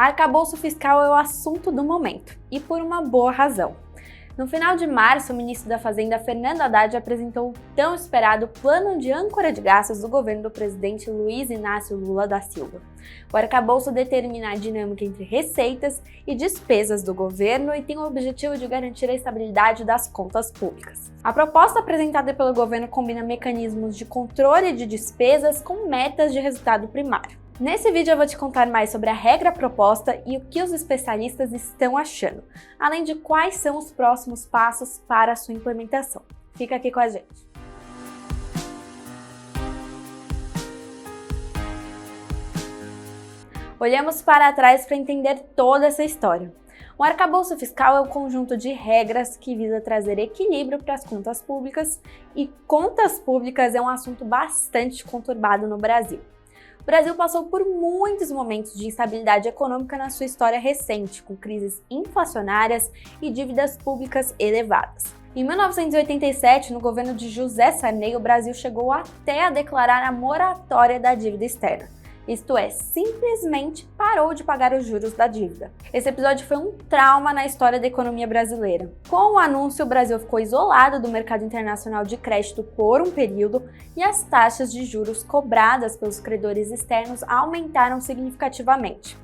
Arcabouço fiscal é o assunto do momento, e por uma boa razão. No final de março, o ministro da Fazenda, Fernando Haddad, apresentou o tão esperado plano de âncora de gastos do governo do presidente Luiz Inácio Lula da Silva. O arcabouço determina a dinâmica entre receitas e despesas do governo e tem o objetivo de garantir a estabilidade das contas públicas. A proposta apresentada pelo governo combina mecanismos de controle de despesas com metas de resultado primário. Nesse vídeo eu vou te contar mais sobre a regra proposta e o que os especialistas estão achando, além de quais são os próximos passos para a sua implementação. Fica aqui com a gente! Olhamos para trás para entender toda essa história. O arcabouço fiscal é um conjunto de regras que visa trazer equilíbrio para as contas públicas, e contas públicas é um assunto bastante conturbado no Brasil. O Brasil passou por muitos momentos de instabilidade econômica na sua história recente, com crises inflacionárias e dívidas públicas elevadas. Em 1987, no governo de José Sarney, o Brasil chegou até a declarar a moratória da dívida externa. Isto é, simplesmente parou de pagar os juros da dívida. Esse episódio foi um trauma na história da economia brasileira. Com o anúncio, o Brasil ficou isolado do mercado internacional de crédito por um período e as taxas de juros cobradas pelos credores externos aumentaram significativamente.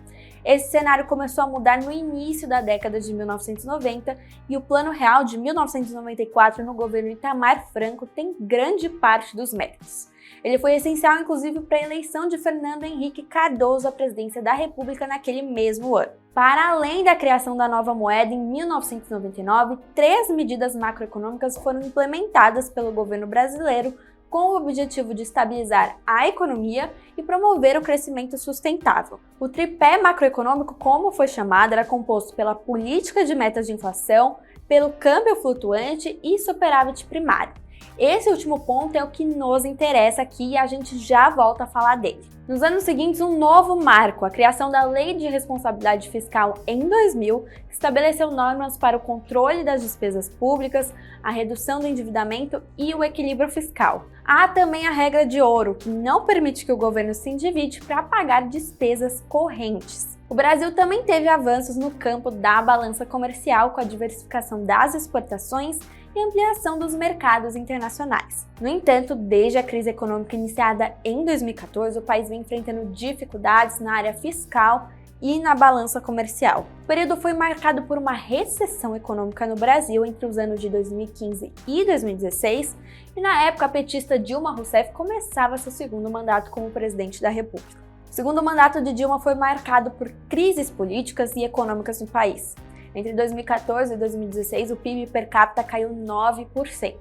Esse cenário começou a mudar no início da década de 1990 e o Plano Real de 1994 no governo Itamar Franco tem grande parte dos méritos. Ele foi essencial, inclusive, para a eleição de Fernando Henrique Cardoso à presidência da República naquele mesmo ano. Para além da criação da nova moeda em 1999, 3 medidas macroeconômicas foram implementadas pelo governo brasileiro com o objetivo de estabilizar a economia e promover o crescimento sustentável. O tripé macroeconômico, como foi chamado, era composto pela política de metas de inflação, pelo câmbio flutuante e superávit primário. Esse último ponto é o que nos interessa aqui e a gente já volta a falar dele. Nos anos seguintes, um novo marco, a criação da Lei de Responsabilidade Fiscal em 2000, estabeleceu normas para o controle das despesas públicas, a redução do endividamento e o equilíbrio fiscal. Há também a regra de ouro, que não permite que o governo se endivide para pagar despesas correntes. O Brasil também teve avanços no campo da balança comercial, com a diversificação das exportações e ampliação dos mercados internacionais. No entanto, desde a crise econômica iniciada em 2014, o país vem enfrentando dificuldades na área fiscal e na balança comercial. O período foi marcado por uma recessão econômica no Brasil entre os anos de 2015 e 2016, e na época a petista Dilma Rousseff começava seu segundo mandato como presidente da República. O segundo mandato de Dilma foi marcado por crises políticas e econômicas no país. Entre 2014 e 2016, o PIB per capita caiu 9%.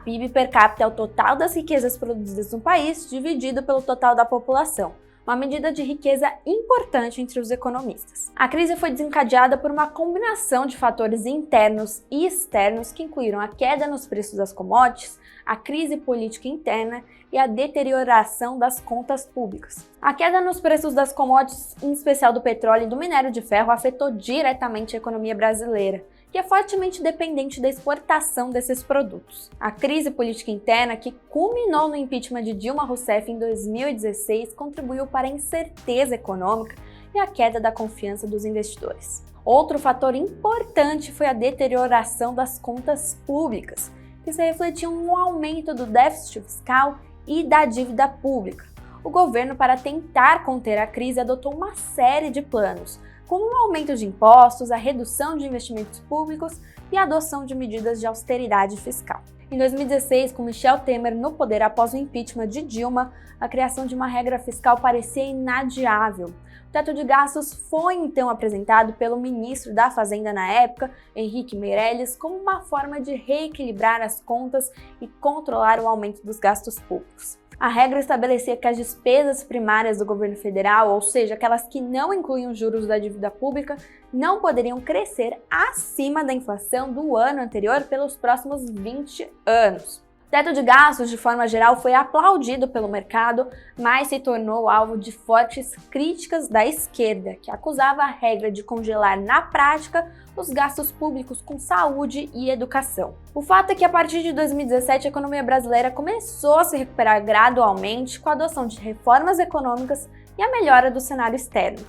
PIB per capita é o total das riquezas produzidas no país dividido pelo total da população, uma medida de riqueza importante entre os economistas. A crise foi desencadeada por uma combinação de fatores internos e externos que incluíram a queda nos preços das commodities, a crise política interna e a deterioração das contas públicas. A queda nos preços das commodities, em especial do petróleo e do minério de ferro, afetou diretamente a economia brasileira, que é fortemente dependente da exportação desses produtos. A crise política interna, que culminou no impeachment de Dilma Rousseff em 2016, contribuiu para a incerteza econômica e a queda da confiança dos investidores. Outro fator importante foi a deterioração das contas públicas, que se refletiu no aumento do déficit fiscal e da dívida pública. O governo, para tentar conter a crise, adotou uma série de planos, como o aumento de impostos, a redução de investimentos públicos e a adoção de medidas de austeridade fiscal. Em 2016, com Michel Temer no poder após o impeachment de Dilma, a criação de uma regra fiscal parecia inadiável. O teto de gastos foi então apresentado pelo ministro da Fazenda na época, Henrique Meirelles, como uma forma de reequilibrar as contas e controlar o aumento dos gastos públicos. A regra estabelecia que as despesas primárias do governo federal, ou seja, aquelas que não incluem os juros da dívida pública, não poderiam crescer acima da inflação do ano anterior pelos próximos 20 anos. O teto de gastos, de forma geral, foi aplaudido pelo mercado, mas se tornou alvo de fortes críticas da esquerda, que acusava a regra de congelar na prática os gastos públicos com saúde e educação. O fato é que a partir de 2017 a economia brasileira começou a se recuperar gradualmente com a adoção de reformas econômicas e a melhora do cenário externo.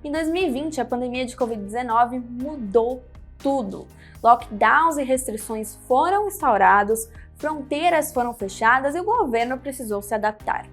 Em 2020, a pandemia de Covid-19 mudou tudo. Lockdowns e restrições foram instaurados, fronteiras foram fechadas e o governo precisou se adaptar.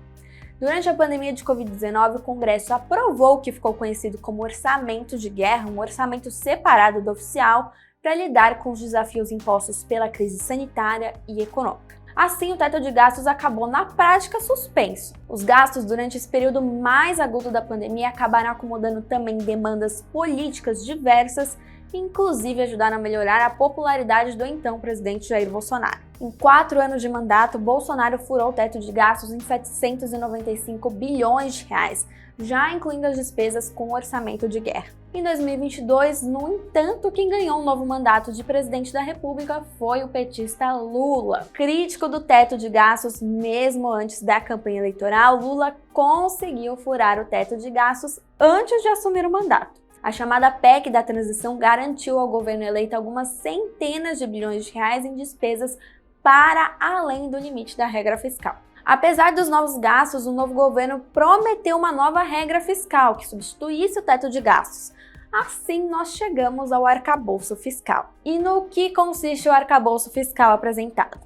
Durante a pandemia de Covid-19, o Congresso aprovou o que ficou conhecido como orçamento de guerra, um orçamento separado do oficial, para lidar com os desafios impostos pela crise sanitária e econômica. Assim, o teto de gastos acabou na prática suspenso. Os gastos durante esse período mais agudo da pandemia acabaram acomodando também demandas políticas diversas, que inclusive ajudaram a melhorar a popularidade do então presidente Jair Bolsonaro. Em 4 anos de mandato, Bolsonaro furou o teto de gastos em 795 bilhões de reais, já incluindo as despesas com o orçamento de guerra. Em 2022, no entanto, quem ganhou um novo mandato de presidente da República foi o petista Lula. Crítico do teto de gastos, mesmo antes da campanha eleitoral, Lula conseguiu furar o teto de gastos antes de assumir o mandato. A chamada PEC da transição garantiu ao governo eleito algumas centenas de bilhões de reais em despesas para além do limite da regra fiscal. Apesar dos novos gastos, o novo governo prometeu uma nova regra fiscal que substituísse o teto de gastos. Assim, nós chegamos ao arcabouço fiscal. E no que consiste o arcabouço fiscal apresentado?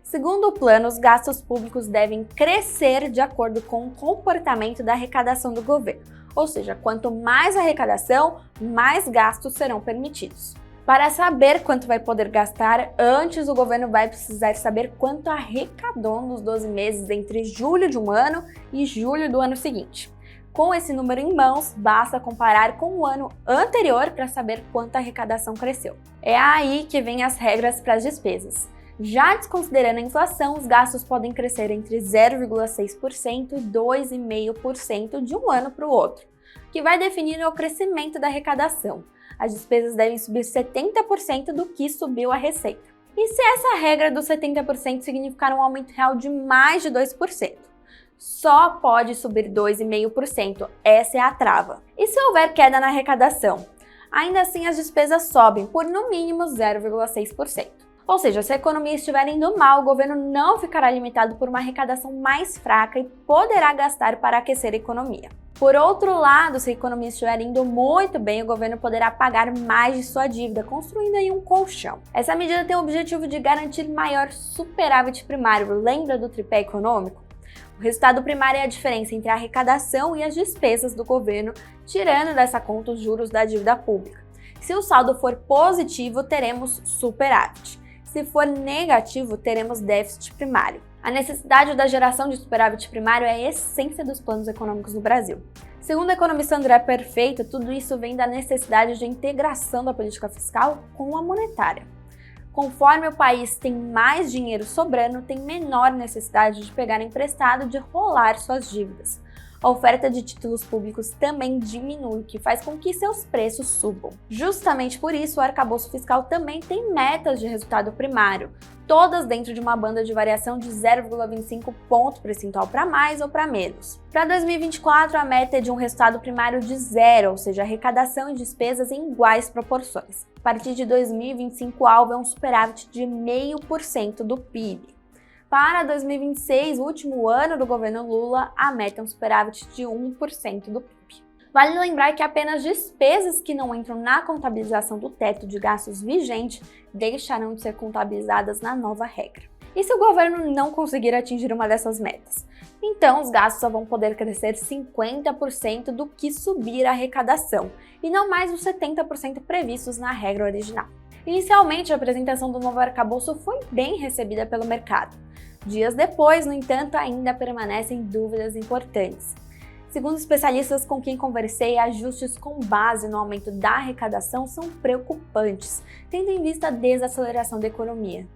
Segundo o plano, os gastos públicos devem crescer de acordo com o comportamento da arrecadação do governo. Ou seja, quanto mais arrecadação, mais gastos serão permitidos. Para saber quanto vai poder gastar, antes o governo vai precisar saber quanto arrecadou nos 12 meses entre julho de um ano e julho do ano seguinte. Com esse número em mãos, basta comparar com o ano anterior para saber quanto a arrecadação cresceu. É aí que vem as regras para as despesas. Já desconsiderando a inflação, os gastos podem crescer entre 0,6% e 2,5% de um ano para o outro, que vai definir o crescimento da arrecadação. As despesas devem subir 70% do que subiu a receita. E se essa regra dos 70% significar um aumento real de mais de 2%? Só pode subir 2,5%, essa é a trava. E se houver queda na arrecadação? Ainda assim, as despesas sobem por no mínimo 0,6%. Ou seja, se a economia estiver indo mal, o governo não ficará limitado por uma arrecadação mais fraca e poderá gastar para aquecer a economia. Por outro lado, se a economia estiver indo muito bem, o governo poderá pagar mais de sua dívida, construindo aí um colchão. Essa medida tem o objetivo de garantir maior superávit primário. Lembra do tripé econômico? O resultado primário é a diferença entre a arrecadação e as despesas do governo, tirando dessa conta os juros da dívida pública. Se o saldo for positivo, teremos superávit. Se for negativo, teremos déficit primário. A necessidade da geração de superávit primário é a essência dos planos econômicos no Brasil. Segundo o economista André Perfeito, tudo isso vem da necessidade de integração da política fiscal com a monetária. Conforme o país tem mais dinheiro sobrando, tem menor necessidade de pegar emprestado e de rolar suas dívidas. A oferta de títulos públicos também diminui, o que faz com que seus preços subam. Justamente por isso, o arcabouço fiscal também tem metas de resultado primário, todas dentro de uma banda de variação de 0,25 ponto percentual para mais ou para menos. Para 2024, a meta é de um resultado primário de zero, ou seja, arrecadação e despesas em iguais proporções. A partir de 2025, o alvo é um superávit de 0,5% do PIB. Para 2026, o último ano do governo Lula, a meta é um superávit de 1% do PIB. Vale lembrar que apenas despesas que não entram na contabilização do teto de gastos vigente deixarão de ser contabilizadas na nova regra. E se o governo não conseguir atingir uma dessas metas? Então, os gastos só vão poder crescer 50% do que subir a arrecadação, e não mais os 70% previstos na regra original. Inicialmente, a apresentação do novo arcabouço foi bem recebida pelo mercado. Dias depois, no entanto, ainda permanecem dúvidas importantes. Segundo especialistas com quem conversei, ajustes com base no aumento da arrecadação são preocupantes, tendo em vista a desaceleração da economia.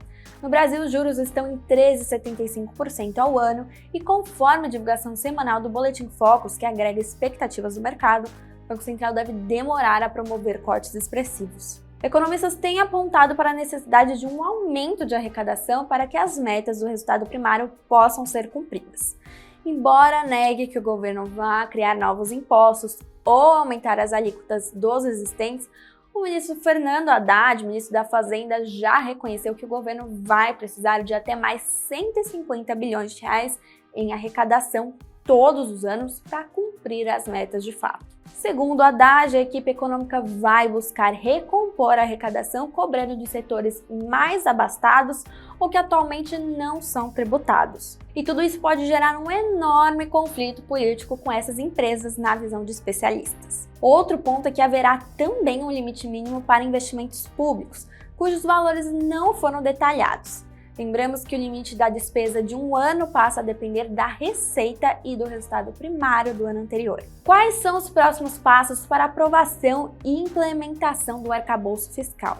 No Brasil, os juros estão em 13,75% ao ano e, conforme a divulgação semanal do Boletim Focus, que agrega expectativas do mercado, o Banco Central deve demorar a promover cortes expressivos. Economistas têm apontado para a necessidade de um aumento de arrecadação para que as metas do resultado primário possam ser cumpridas. Embora negue que o governo vá criar novos impostos ou aumentar as alíquotas dos existentes, o ministro Fernando Haddad, ministro da Fazenda, já reconheceu que o governo vai precisar de até mais 150 bilhões de reais em arrecadação todos os anos para cumprir as metas de fato. Segundo a Haddad, a equipe econômica vai buscar recompor a arrecadação cobrando de setores mais abastados ou que atualmente não são tributados. E tudo isso pode gerar um enorme conflito político com essas empresas, na visão de especialistas. Outro ponto é que haverá também um limite mínimo para investimentos públicos, cujos valores não foram detalhados. Lembramos que o limite da despesa de um ano passa a depender da receita e do resultado primário do ano anterior. Quais são os próximos passos para aprovação e implementação do arcabouço fiscal?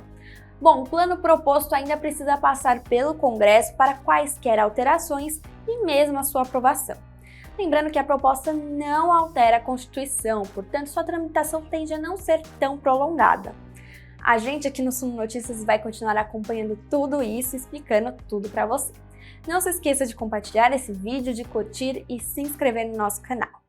Bom, o plano proposto ainda precisa passar pelo Congresso para quaisquer alterações e mesmo a sua aprovação. Lembrando que a proposta não altera a Constituição, portanto sua tramitação tende a não ser tão prolongada. A gente aqui no Suno Notícias vai continuar acompanhando tudo isso e explicando tudo para você. Não se esqueça de compartilhar esse vídeo, de curtir e se inscrever no nosso canal.